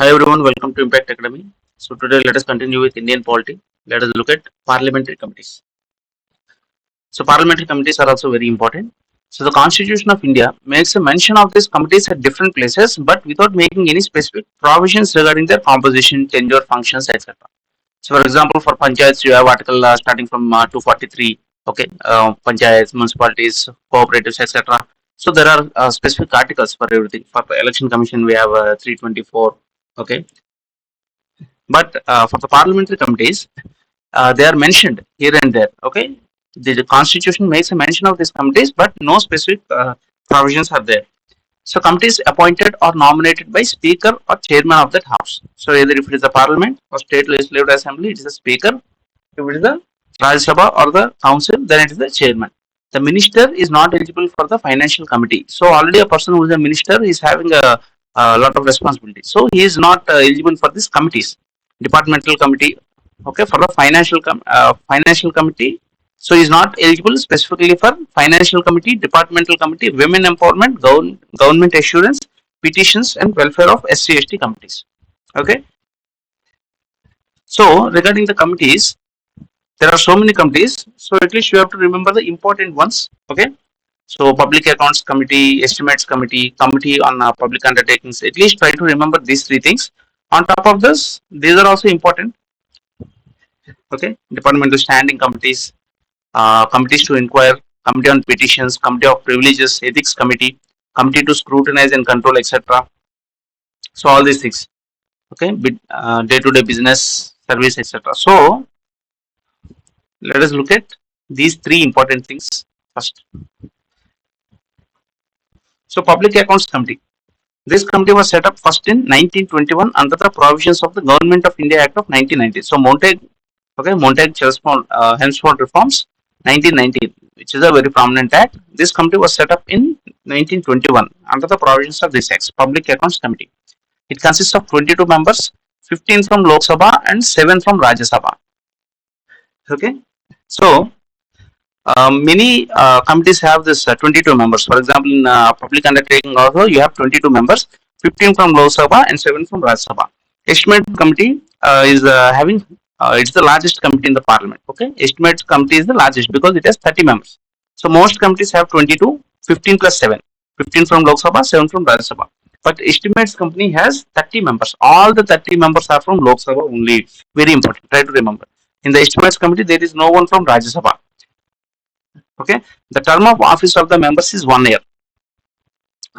Hi everyone, welcome to Impact Academy. So today let us continue with Indian Polity. Let us look at parliamentary committees. So parliamentary committees are also very important. So the Constitution of India makes a mention of these committees at different places, but without making any specific provisions regarding their composition, tenure, functions, etc. So for example, for panchayats, you have article starting from 243. Okay, panchayats, municipalities, cooperatives, etc. So there are specific articles for everything. For the election commission, we have 324. Okay, but for the parliamentary committees, they are mentioned here and there. Okay, the constitution makes a mention of these committees, but no specific provisions are there. So committees appointed or nominated by speaker or chairman of that house. So either if it is the parliament or state legislative assembly, it is the speaker. If it is the Rajya Sabha or the council, then it is the chairman. The minister is not eligible for the financial committee. So already a person who is a minister is having a lot of responsibility. So he is not eligible for these committees. Departmental committee, okay, for the financial committee. So he is not eligible specifically for financial committee, departmental committee, women empowerment, government assurance, petitions, and welfare of SC/ST committees. Okay. So regarding the committees, there are so many committees, so at least you have to remember the important ones. Okay, so public accounts committee, estimates committee, committee on public undertakings, at least try to remember these three things. On top of this, these are also important. Okay, departmental standing committees, committees to inquire, committee on petitions, committee of privileges, ethics committee, committee to scrutinize and control, etc. So all these things. Okay, day-to-day business, service, etc. So let us look at these three important things first. So Public Accounts Committee. This committee was set up first in 1921 under the provisions of the Government of India Act of 1990. So Montague Chelmsford Reforms 1919, which is a very prominent act. This committee was set up in 1921 under the provisions of this act, Public Accounts Committee. It consists of 22 members, 15 from Lok Sabha and 7 from Rajya Sabha. Okay, so many committees have this 22 members. For example, in public undertaking also you have 22 members, 15 from Lok Sabha and 7 from Rajya Sabha. Estimate committee is having it's the largest committee in the parliament. Okay, estimates committee is the largest because it has 30 members. So most committees have 22, 15 plus 7, 15 from Lok Sabha, 7 from Rajya Sabha. But estimates company has 30 members. All the 30 members are from Lok Sabha only. Very important. Try to remember. In the estimates committee, there is no one from Rajya Sabha. Okay, the term of office of the members is 1 year.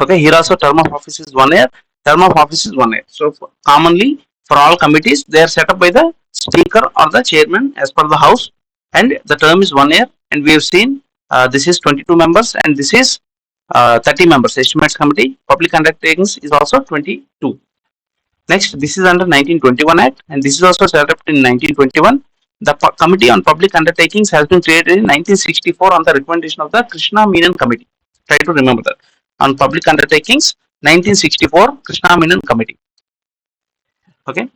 Okay, here also term of office is 1 year, term of office is 1 year. So commonly for all committees, they are set up by the speaker or the chairman as per the house, and the term is 1 year. And we have seen this is 22 members and this is 30 members. Estimates committee, public undertakings is also 22. Next, this is under 1921 Act, and this is also set up in 1921. The Committee on Public Undertakings has been created in 1964 on the recommendation of the Krishna Menon Committee. Try to remember that. On Public Undertakings, 1964 Krishna Menon Committee. Okay.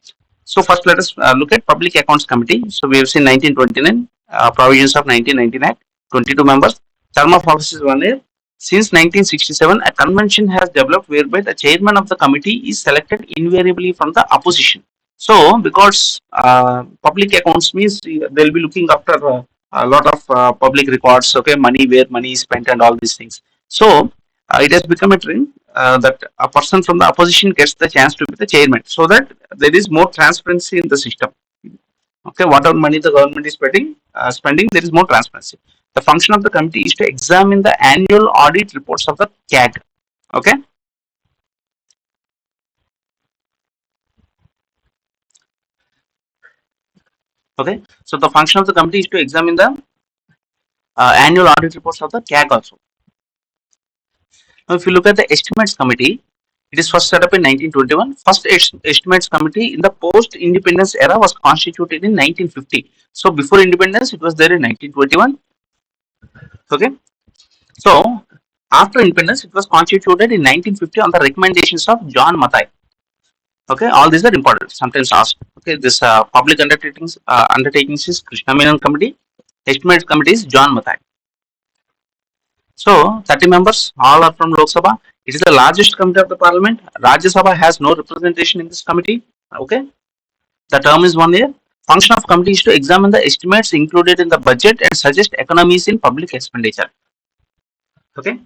So first, let us look at Public Accounts Committee. So we have seen 1929 provisions of 1919 Act, 22 members. Term of office is 1 year. Since 1967, a convention has developed whereby the chairman of the committee is selected invariably from the opposition. So, because public accounts means they'll be looking after a lot of public records, okay, money, where money is spent, and all these things. So, it has become a trend that a person from the opposition gets the chance to be the chairman, so that there is more transparency in the system. Okay, whatever money the government is spending, there is more transparency. The function of the committee is to examine the annual audit reports of the CAG. Okay. Okay. So the function of the committee is to examine the annual audit reports of the CAG also. Now, if you look at the estimates committee, it is first set up in 1921. First estimates committee in the post-independence era was constituted in 1950. So before independence, it was there in 1921. Okay. So after independence, it was constituted in 1950 on the recommendations of John Mathai. Okay, all these are important. Sometimes asked. Okay, this public undertakings is Krishna Menon Committee. Estimates committee is John Mathai. So 30 members, all are from Lok Sabha. It is the largest committee of the parliament. Rajya Sabha has no representation in this committee. Okay. The term is 1 year. Function of committee is to examine the estimates included in the budget and suggest economies in public expenditure. Okay.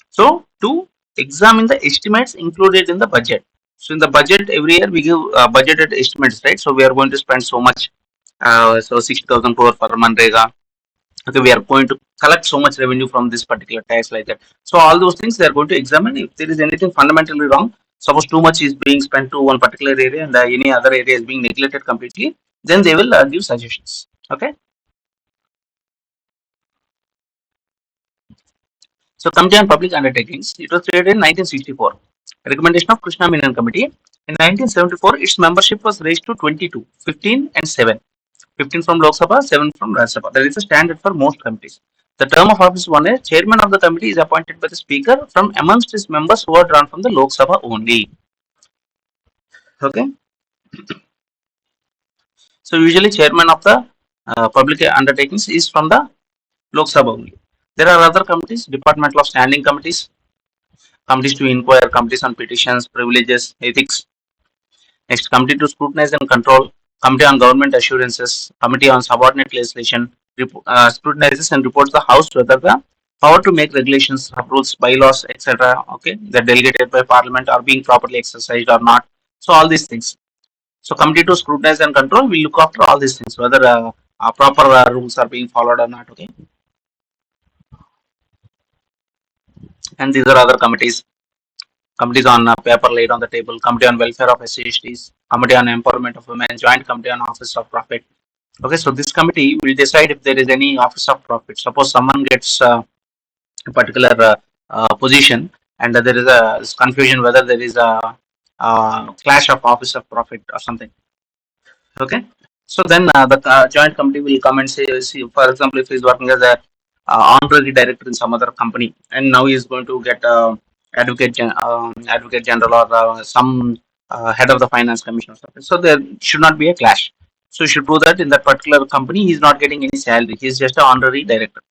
So to examine the estimates included in the budget. So in the budget every year we give budgeted estimates, right? So we are going to spend so much. So 60,000 crore for Manrega. Okay, we are going to collect so much revenue from this particular tax, like that. So all those things they are going to examine. If there is anything fundamentally wrong, suppose too much is being spent to one particular area and any other area is being neglected completely, then they will give suggestions. Okay. So Committee on Public Undertakings, it was created in 1964. Recommendation of Krishna Menon Committee. In 1974, its membership was raised to 22, 15 and 7. 15 from Lok Sabha, 7 from Rajya Sabha. That is the standard for most committees. The term of office is 1 year. Chairman of the committee is appointed by the Speaker from amongst his members who are drawn from the Lok Sabha only. Okay. So usually chairman of the public undertakings is from the Lok Sabha only. There are other committees, departmental of standing committees, committees to inquire, committees on petitions, privileges, ethics. Next, committee to scrutinize and control, committee on government assurances, committee on subordinate legislation, scrutinizes and reports the House whether the power to make regulations, rules, bylaws, etc. Okay, that delegated by Parliament are being properly exercised or not. So all these things. So committee to scrutinize and control will look after all these things, whether proper rules are being followed or not. Okay, and these are other committees. Committees on paper laid on the table, committee on welfare of SCSTs, committee on empowerment of women, joint committee on office of profit. Okay, so this committee will decide if there is any office of profit. Suppose someone gets a particular position and there is a confusion whether there is a clash of office of profit or something. Okay, so then the joint committee will come and say, see, for example, if he is working as a honorary director in some other company and now he is going to get advocate general or some head of the finance commission or something. So there should not be a clash. So you should prove that in that particular company he is not getting any salary. He is just an honorary director.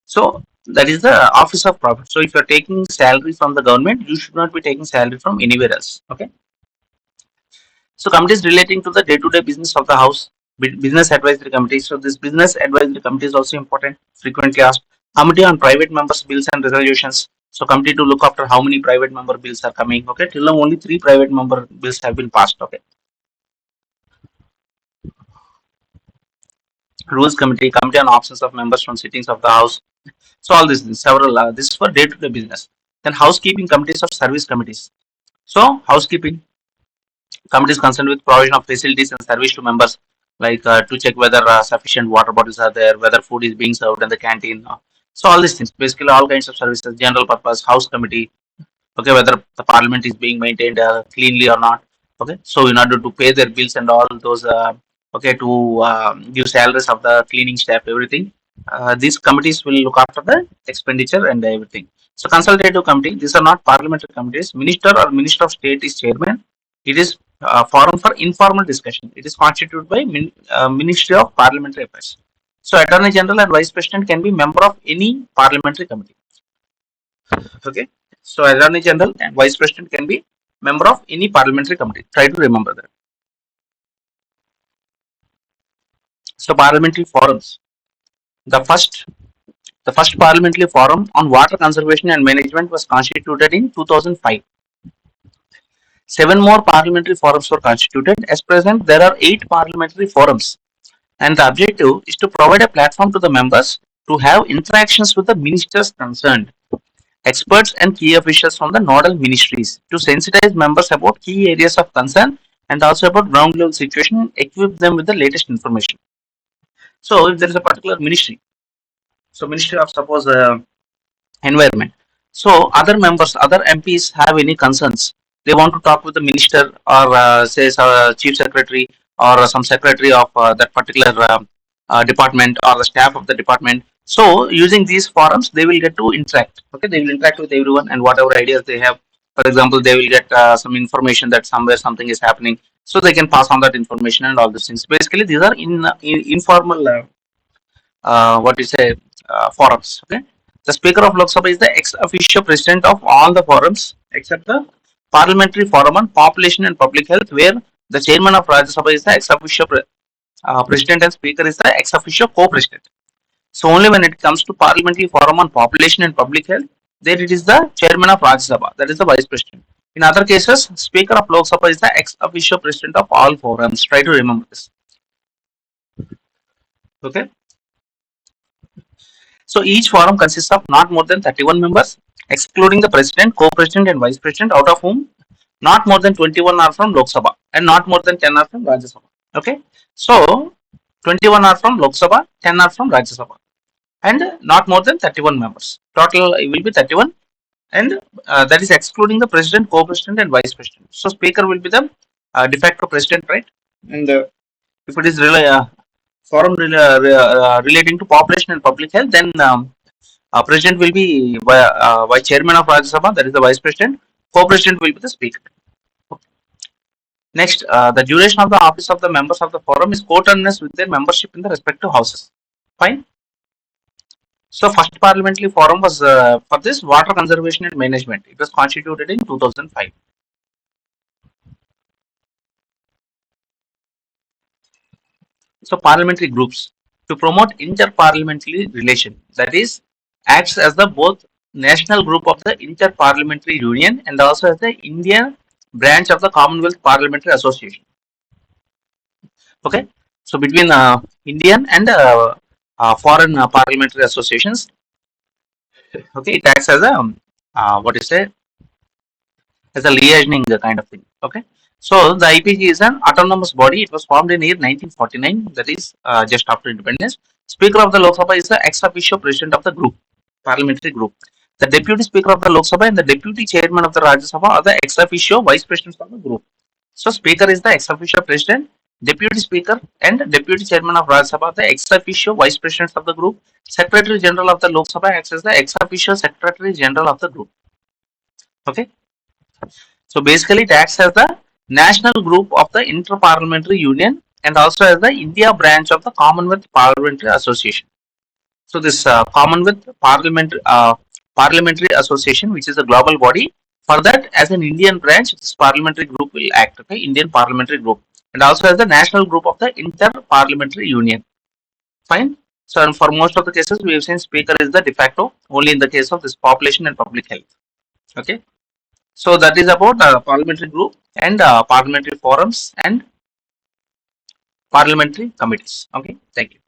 So that is the office of profit. So if you are taking salary from the government, you should not be taking salary from anywhere else. Okay. So committees relating to the day-to-day business of the house, business advisory committee. So this business advisory committee is also important, frequently asked. Committee on private members' bills and resolutions. So committee to look after how many private member bills are coming. Okay, till now only 3 private member bills have been passed. Okay. Rules committee, committee on absence of members from sittings of the house. So all these things, several. This is for day-to-day business. Then housekeeping committees or service committees. So housekeeping committees concerned with provision of facilities and service to members, like to check whether sufficient water bottles are there, whether food is being served in the canteen. So all these things, basically all kinds of services, general purpose, house committee, okay, whether the parliament is being maintained cleanly or not. Okay, so in order to pay their bills and all those, okay, to give salaries of the cleaning staff, everything, these committees will look after the expenditure and everything. So consultative committee, these are not parliamentary committees. Minister or minister of state is chairman. It is forum for informal discussion. It is constituted by Ministry of Parliamentary Affairs. So attorney general and vice president can be member of any parliamentary committee. Okay. So attorney general and vice president can be member of any parliamentary committee. Try to remember that. So parliamentary forums. The first the first parliamentary forum on water conservation and management was constituted in 2005. 7 more parliamentary forums were constituted. As present, there are 8 parliamentary forums, and the objective is to provide a platform to the members to have interactions with the ministers concerned, experts and key officials from the nodal ministries, to sensitize members about key areas of concern and also about ground level situation, equip them with the latest information. So if there is a particular ministry, so ministry of suppose environment, so other members, other MPs have any concerns, they want to talk with the minister or say chief secretary or some secretary of that particular department or the staff of the department. So using these forums, they will get to interact. Okay, they will interact with everyone and whatever ideas they have. For example, they will get some information that somewhere something is happening, so they can pass on that information and all these things. Basically, these are in informal what you say forums. Okay, The Speaker of Lok Sabha is the ex officio president of all the forums except the Parliamentary Forum on Population and Public Health, where the chairman of Rajya Sabha is the ex officio president and speaker is the ex officio co-president. So only when it comes to Parliamentary Forum on Population and Public Health, there it is the chairman of Rajya Sabha, that is the vice president. In other cases, Speaker of Lok Sabha is the ex officio president of all forums. Try to remember this. Okay. So each forum consists of not more than 31 members, excluding the president, co-president, and vice president, out of whom not more than 21 are from Lok Sabha and not more than 10 are from Rajya Sabha. Okay. So 21 are from Lok Sabha, 10 are from Rajya Sabha, and not more than 31 members. Total will be 31, and that is excluding the president, co-president, and vice president. So speaker will be the de facto president, right? And if it is really forum relating to population and public health, then president will be vice chairman of Rajya Sabha, that is the vice president. Co-president will be the speaker. Okay. Next, the duration of the office of the members of the forum is coterminous with their membership in the respective houses. Fine. So first parliamentary forum was for this water conservation and management. It was constituted in 2005. So parliamentary groups to promote inter-parliamentary relation, that is, acts as the both national group of the Inter-Parliamentary Union and also as the Indian branch of the Commonwealth Parliamentary Association. Okay, so between Indian and foreign parliamentary associations, okay, it acts as a what is it, as a liaising kind of thing. Okay, so the IPG is an autonomous body. It was formed in year 1949, that is just after independence. Speaker of the Lok Sabha is the ex officio president of the group, parliamentary group. The deputy speaker of the Lok Sabha and the deputy chairman of the Rajya Sabha are the ex officio vice presidents of the group. So speaker is the ex officio president, deputy speaker and deputy chairman of Rajya Sabha, the ex officio vice presidents of the group. Secretary general of the Lok Sabha acts as the ex officio secretary general of the group. Okay. So basically it acts as the national group of the Inter-Parliamentary Union and also as the India branch of the Commonwealth Parliamentary Association. So this Parliamentary Association, which is a global body, for that as an Indian branch, this parliamentary group will act. Okay, Indian Parliamentary Group, and also as the national group of the Inter-Parliamentary Union. Fine. So for most of the cases, we have seen speaker is the de facto. Only in the case of this population and public health. Okay. So that is about parliamentary group and parliamentary forums and parliamentary committees. Okay. Thank you.